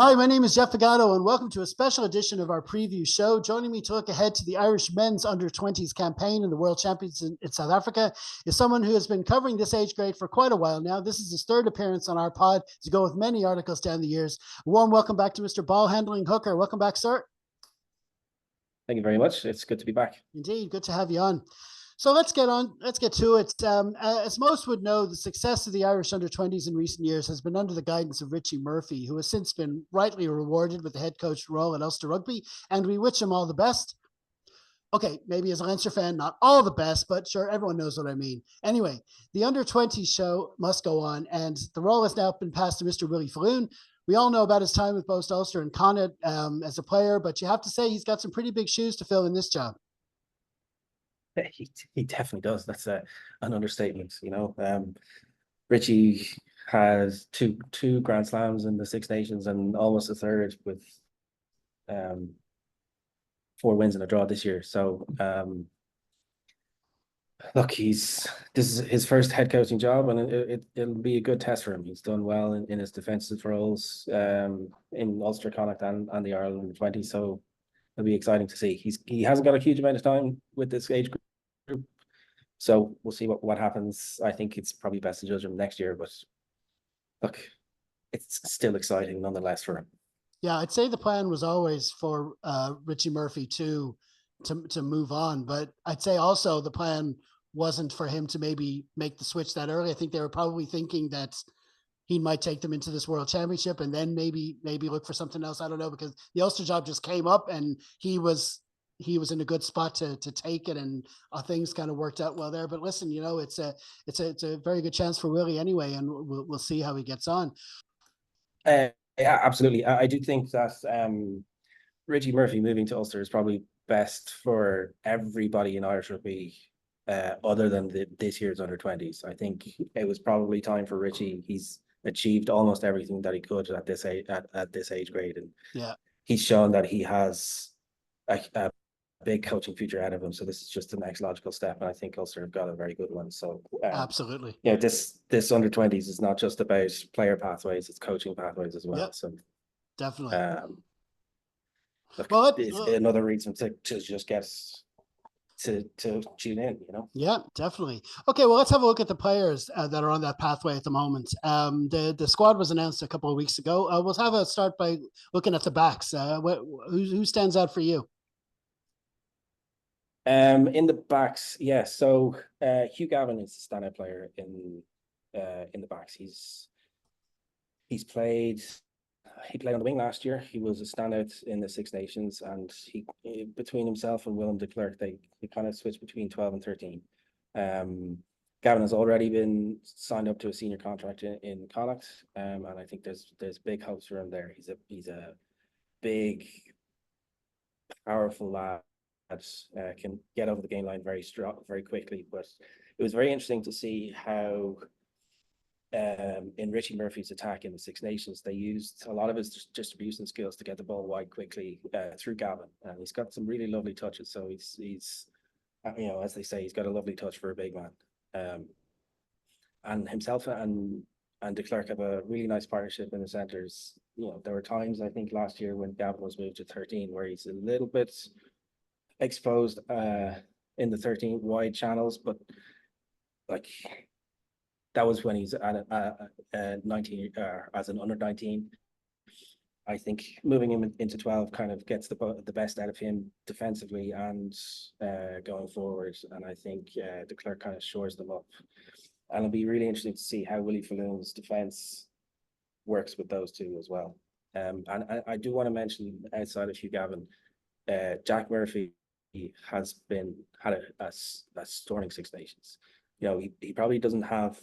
Hi, my name is Jeff Pagano, and welcome to a special edition of our preview show. Joining me to look ahead to the Irish men's under-20s campaign in the World Champions in South Africa is someone who has been covering this age grade for quite a while now. This is his third appearance on our pod to go with many articles down the years. A warm welcome back to Mr. Ball Handling Hooker. Welcome back, sir. Thank you very much. It's good to be back. Indeed, good to have you on. So let's get to it. As most would know, the success of the Irish under-20s in recent years has been under the guidance of Richie Murphy, who has since been rightly rewarded with the head coach role at Ulster Rugby, and we wish him all the best. Okay, maybe as a Leinster fan, not all the best, but sure, everyone knows what I mean. Anyway, the under-20s show must go on, and the role has now been passed to Mr. Willie Falloon. We all know about his time with both Ulster and Connacht as a player, but you have to say he's got some pretty big shoes to fill in this job. He definitely does. That's an understatement. Richie has two Grand Slams in the Six Nations and almost a third with 4 wins and a draw this year. So look, this is his first head coaching job, and it'll be a good test for him. He's done well in his defensive roles in Ulster, Connacht, and the Ireland 20. So it'll be exciting to see. He hasn't got a huge amount of time with this age group, so we'll see what happens. I think it's probably best to judge him next year, but look, it's still exciting nonetheless for him. Yeah, I'd say the plan was always for Richie Murphy to move on, but I'd say also the plan wasn't for him to maybe make the switch that early. I think they were probably thinking that he might take them into this World Championship and then maybe look for something else. I don't know, because the Ulster job just came up and he was in a good spot to take it, and things kind of worked out well there. But listen, it's a very good chance for Willie anyway, and we'll see how he gets on. Yeah, absolutely. I do think that Richie Murphy moving to Ulster is probably best for everybody in Irish rugby, other than this year's under-20s. I think it was probably time for Richie. He's achieved almost everything that he could at this age grade, and yeah, he's shown that he has a big coaching future ahead of him. So this is just the next logical step, and I think Ulster have got a very good one. So absolutely, this under-20s is not just about player pathways; it's coaching pathways as well. Yep. So definitely. Look, it's another reason to just get to tune in, Yeah, definitely. Okay, well, let's have a look at the players that are on that pathway at the moment. The squad was announced a couple of weeks ago. We'll have a start by looking at the backs. Who stands out for you? In the backs, yeah. So Hugh Gavin is the standout player in the backs. He played on the wing last year. He was a standout in the Six Nations, and he between himself and Willem de Klerk, they kind of switched between 12 and 13. Gavin has already been signed up to a senior contract in Connacht, and I think there's big hopes for him there. He's a big, powerful lad that can get over the game line very quickly. But it was very interesting to see how in Richie Murphy's attack in the Six Nations, they used a lot of his distribution skills to get the ball wide quickly through Gavin, and he's got some really lovely touches. So he's as they say, he's got a lovely touch for a big man. And himself and de Klerk have a really nice partnership in the centres. There were times, I think, last year when Gavin was moved to 13 where he's a little bit exposed in the 13 wide channels, but like that was when he's at 19 as an under 19. I think moving him into 12 kind of gets the best out of him defensively and going forward, and I think de Klerk kind of shores them up, and it'll be really interesting to see how Willie Falloon's defense works with those two as well. And I do want to mention, outside of Hugh Gavin, Jack Murphy has had a storming Six Nations. He probably doesn't have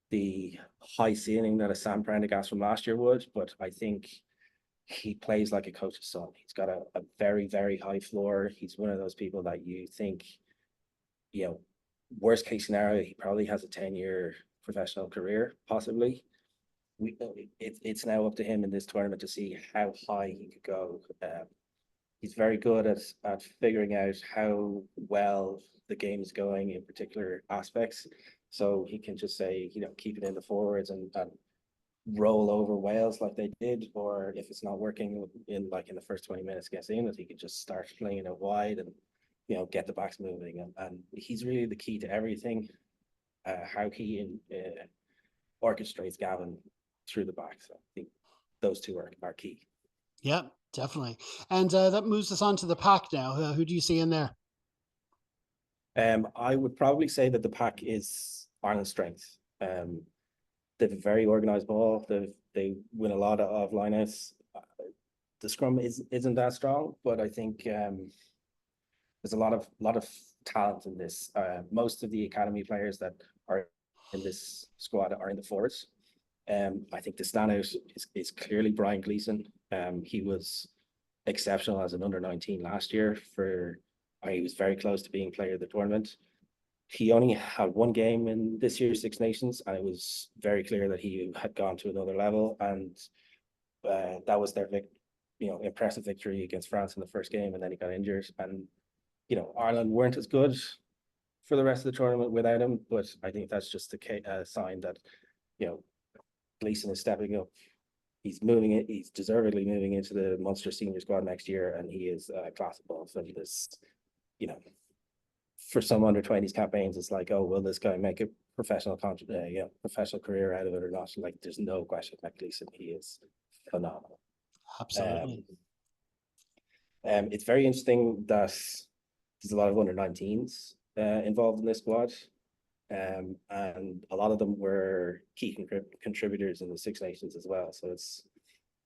the high ceiling that a Sam Prendergast from last year would, but I think he plays like a coach's son. He's got a very, very high floor. He's one of those people that you think, worst case scenario, he probably has a 10-year professional career, possibly. It's now up to him in this tournament to see how high he could go. He's very good at figuring out how well the game is going in particular aspects. So he can just say, keep it in the forwards and roll over Wales like they did, or if it's not working in the first 20 minutes against England, he could just start flinging it wide and get the backs moving. And he's really the key to everything. How he orchestrates Gavin through the back. So I think those two are key. Yeah, definitely. And that moves us on to the pack now. Who do you see in there? I would probably say that the pack is Ireland's strength. They've a very organised ball. They win a lot of lineouts. The scrum isn't that strong, but I think there's a lot of talent in this. Most of the academy players that are in this squad are in the forwards. I think the standout is clearly Brian Gleeson. He was exceptional as an under-19 last year. He was very close to being player of the tournament. He only had one game in this year's Six Nations, and it was very clear that he had gone to another level. And that was their impressive victory against France in the first game, and then he got injured. And Ireland weren't as good for the rest of the tournament without him. But I think that's just a sign that Gleeson is stepping up. He's moving it. He's deservedly moving into the Munster senior squad next year, and he is class above. So he does, for some under-20s campaigns, it's like, oh, will this guy make a professional professional career out of it or not? Like, there's no question that Gleeson, he is phenomenal. Absolutely. It's very interesting that there's a lot of under-19s involved in this squad. And a lot of them were key contributors in the Six Nations as well. So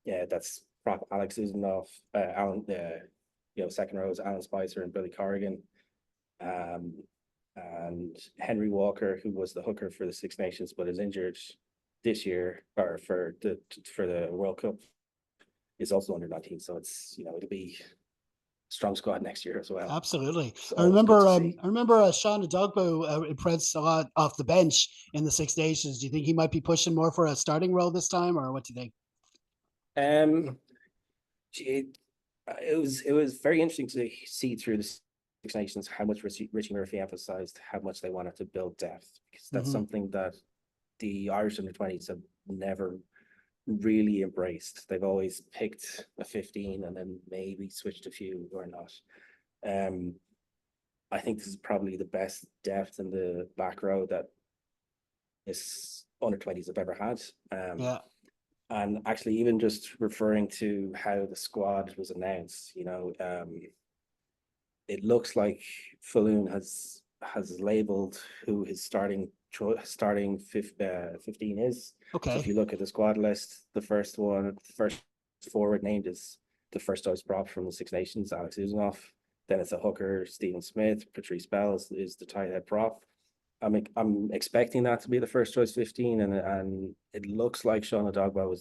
that's prop Alex Uzunov, Alan, second rows, Alan Spicer and Billy Corrigan, and Henry Walker, who was the hooker for the Six Nations but is injured this year or for the World Cup, is also under 19. So it'll be strong squad next year as well. Absolutely. I remember Sean Adogbo impressed a lot off the bench in the Six Nations. Do you think he might be pushing more for a starting role this time, or what do you think? It was very interesting to see through the Six Nations how much Richie Murphy emphasized how much they wanted to build depth, because that's something that the Irish under-20s have never really embraced. They've always picked a 15 and then maybe switched a few or not. I think this is probably the best depth in the back row that this under-20s have ever had. And actually, even just referring to how the squad was announced, it looks like Falloon has labeled who his starting 15 is. Okay. So if you look at the squad list, the first forward named is the first choice prop from the Six Nations, Alex Uzunov. Then it's a hooker, Stephen Smith. Patrice Bell is the tight head prop. I'm expecting that to be the first choice 15, and it looks like Sean Adogbo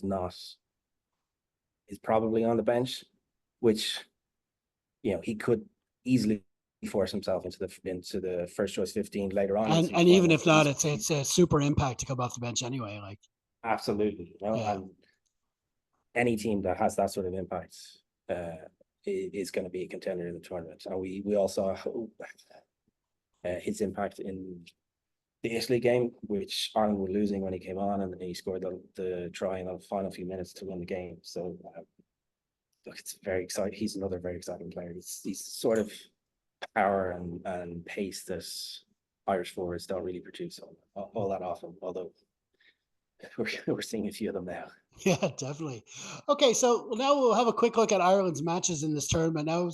is probably on the bench, which he could easily force himself into the first choice 15 later on. And even if not, it's a super impact to come off the bench anyway. Like, absolutely, and any team that has that sort of impact is going to be a contender in the tournament. And we also his impact in the Italy game, which Ireland were losing when he came on, and he scored the try in the final few minutes to win the game. So look, it's very exciting. He's another very exciting player. He's sort of power and pace that Irish forwards don't really produce all that often, although we're seeing a few of them now. Yeah, definitely. Okay, so now we'll have a quick look at Ireland's matches in this tournament. Now,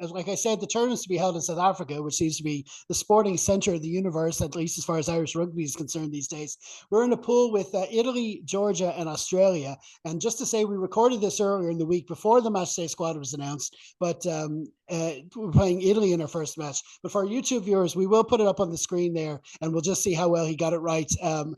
like I said, the tournament's to be held in South Africa, which seems to be the sporting center of the universe, at least as far as Irish rugby is concerned these days. We're in a pool with Italy, Georgia, and Australia. And just to say, we recorded this earlier in the week before the matchday squad was announced, but we're playing Italy in our first match. But for our YouTube viewers, we will put it up on the screen there, and we'll just see how well he got it right on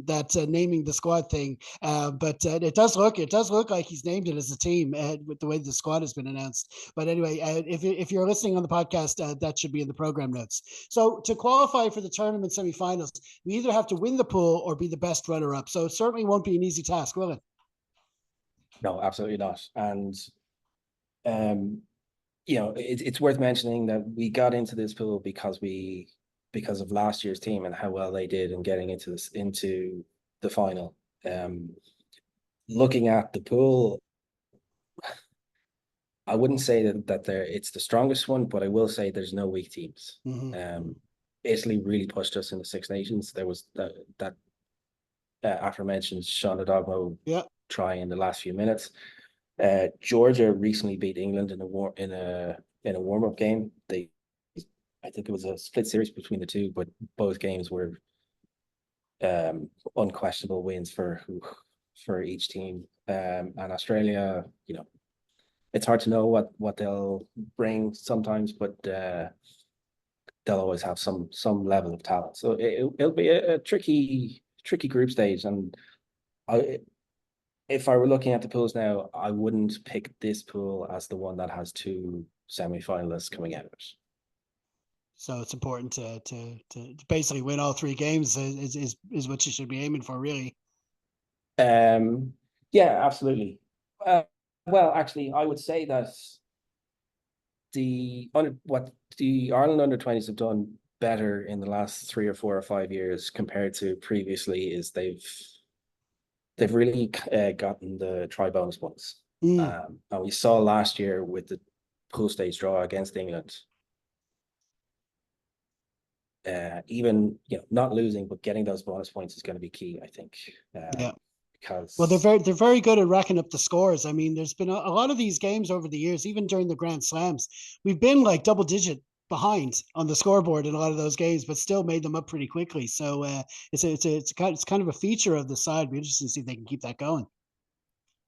that naming the squad thing. But it does look like he's named it as a team with the way the squad has been announced. But anyway, if you're listening on the podcast, that should be in the program notes. So to qualify for the tournament semifinals, we either have to win the pool or be the best runner-up. So it certainly won't be an easy task, will it? No, absolutely not. And it's worth mentioning that we got into this pool because of last year's team and how well they did in getting into the final. looking at the pool, I wouldn't say that it's the strongest one, but I will say there's no weak teams. Mm-hmm. Italy really pushed us in the Six Nations. There was that aforementioned Sean Adogmo Yeah. try in the last few minutes. Georgia recently beat England in a warm up game. I think it was a split series between the two, but both games were unquestionable wins for each team. And Australia, it's hard to know what they'll bring sometimes, but they'll always have some level of talent. So it'll be a tricky group stage. And if I were looking at the pools now, I wouldn't pick this pool as the one that has two semi-finalists coming out of it. So it's important to basically win all three games is what you should be aiming for, really. Yeah, absolutely. Well, actually, I would say that what the Ireland under 20s have done better in the last 3 or 4 or 5 years compared to previously is they've really gotten the try bonus points. And we saw last year with the pool stage draw against England, even not losing but getting those bonus points is going to be key, I think. Yeah. Because Well, they're very good at racking up the scores. I mean, there's been a lot of these games over the years, even during the Grand Slams, we've been like double digit behind on the scoreboard in a lot of those games, but still made them up pretty quickly. So it's kind of a feature of the side. Be interesting to see if they can keep that going.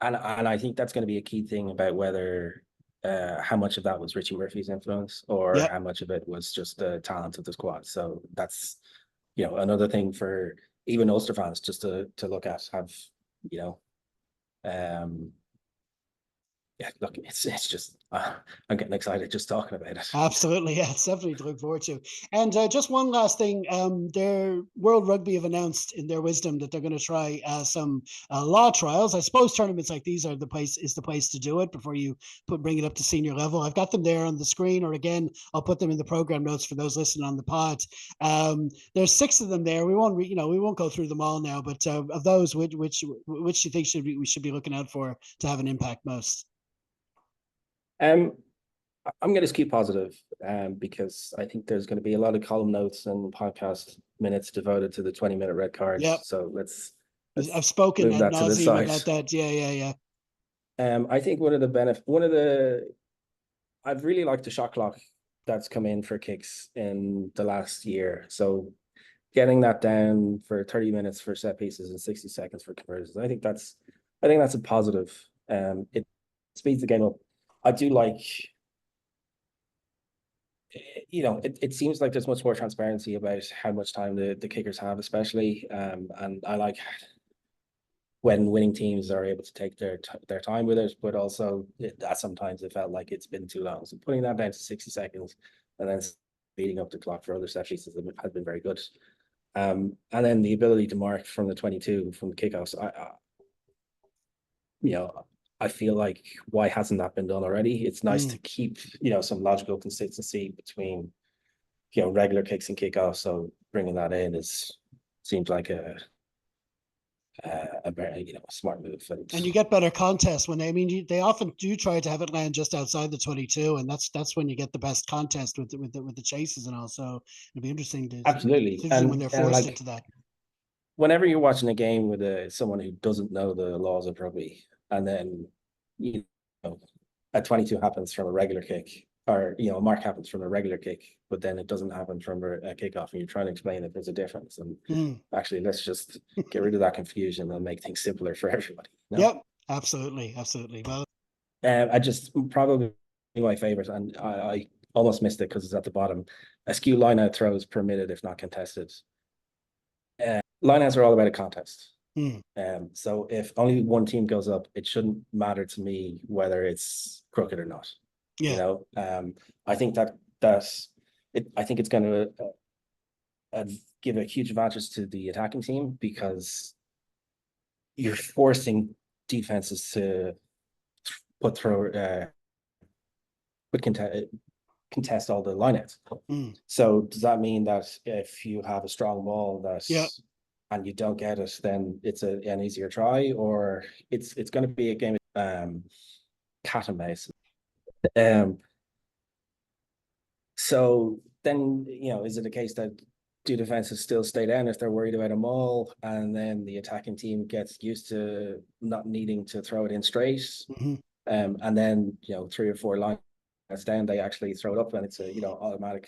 and I think that's going to be a key thing about whether how much of that was Richie Murphy's influence or Yeah. how much of it was just the talent of the squad. So that's another thing for even Ulster fans just to look at. Have you know um yeah, look, it's just I'm getting excited just talking about it. Absolutely, yeah, it's definitely to look forward to. And just one last thing, their World Rugby have announced in their wisdom that they're going to try some law trials. I suppose tournaments like these are the place to do it before you bring it up to senior level. I've got them there on the screen, or again, I'll put them in the program notes for those listening on the pod. There's 6 of them there. We won't go through them all now, but of those, which do you think we should be looking out for to have an impact most? Um, I'm going to keep positive because I think there's going to be a lot of column notes and podcast minutes devoted to the 20-minute red cards. Yep. So let's I've spoken move ad that to the nauseum side. about that. Yeah. I think I've really liked the shot clock that's come in for kicks in the last year. So getting that down for 30 minutes for set pieces and 60 seconds for conversions, I think that's a positive. It speeds the game up. I do like, it seems like there's much more transparency about how much time the kickers have, especially. And I like when winning teams are able to take their time with it, but also that sometimes it felt like it's been too long. So putting that down to 60 seconds and then speeding up the clock for other set pieces has been very good. And then the ability to mark from the 22 from the kickoffs, I feel like why hasn't that been done already? It's nice to keep some logical consistency between regular kicks and kickoffs. So bringing that in seems like a very smart move. And you get better contests when they often do try to have it land just outside the 22, and that's when you get the best contest with the chases and all. So it'd be interesting Absolutely, when they're forced like into that. whenever you're watching a game with someone who doesn't know the laws of rugby, and then a 22 happens from a regular kick, or a mark happens from a regular kick, but then it doesn't happen from a kickoff, and you're trying to explain that there's a difference. And actually, let's just get rid of that confusion and make things simpler for everybody. Yep, absolutely. Well, I just probably my favorite, and I almost missed it because it's at the bottom. Askew line-out throws permitted if not contested. Line-outs are all about a contest. So if only one team goes up, it shouldn't matter to me whether it's crooked or not. yeah. I think that's it. I think it's going to give a huge advantage to the attacking team because you're forcing defenses to contest all the lineouts. So does that mean that if you have a strong ball that Yeah. and you don't get it, then it's an easier try, or it's going to be a game of cat and mouse. So then, is it a case that do defenses still stay down if they're worried about a maul, and then the attacking team gets used to not needing to throw it in straight, and then 3 or 4 lines down, they actually throw it up, and it's a automatic.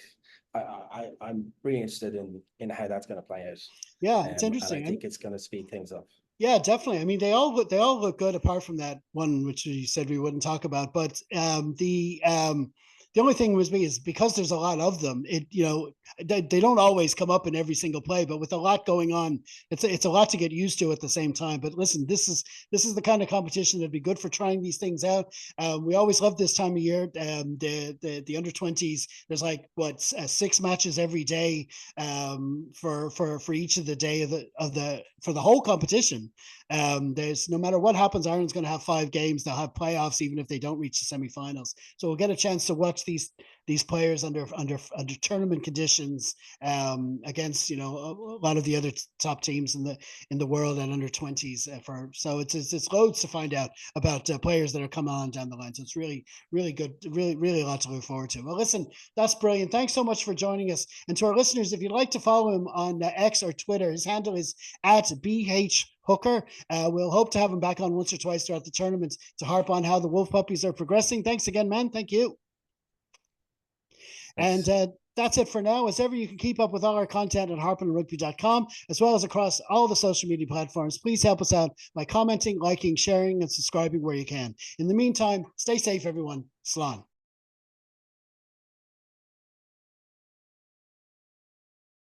I'm really interested in how that's going to play out. Yeah, it's And interesting. I think it's going to speed things up. Yeah, definitely. I mean, they all look good apart from that one which you said we wouldn't talk about. But the only thing with me is because there's a lot of them. They don't always come up in every single play, but with a lot going on, it's a lot to get used to at the same time. But listen, this is the kind of competition that'd be good for trying these things out. We always love this time of year. The under-20s. There's like 6 matches every day for each of the day for the whole competition. There's no matter what happens, Ireland's going to have 5 games. They'll have playoffs even if they don't reach the semifinals. So we'll get a chance to watch these players under tournament conditions against a lot of the other top teams in the world at under-20s. So it's loads to find out about players that are coming on down the line. So it's really good, really a lot to look forward to. Well, listen, that's brilliant. Thanks so much for joining us. And to our listeners, if you'd like to follow him on X or Twitter, his handle is @BH Hooker. We'll hope to have him back on once or twice throughout the tournament to harp on how the Wolf Puppies are progressing. Thanks again, man. Thank you. Thanks. And that's it for now. As ever, you can keep up with all our content at harpinrugby.com, as well as across all the social media platforms. Please help us out by commenting, liking, sharing, and subscribing where you can. In the meantime, stay safe, everyone. Slán.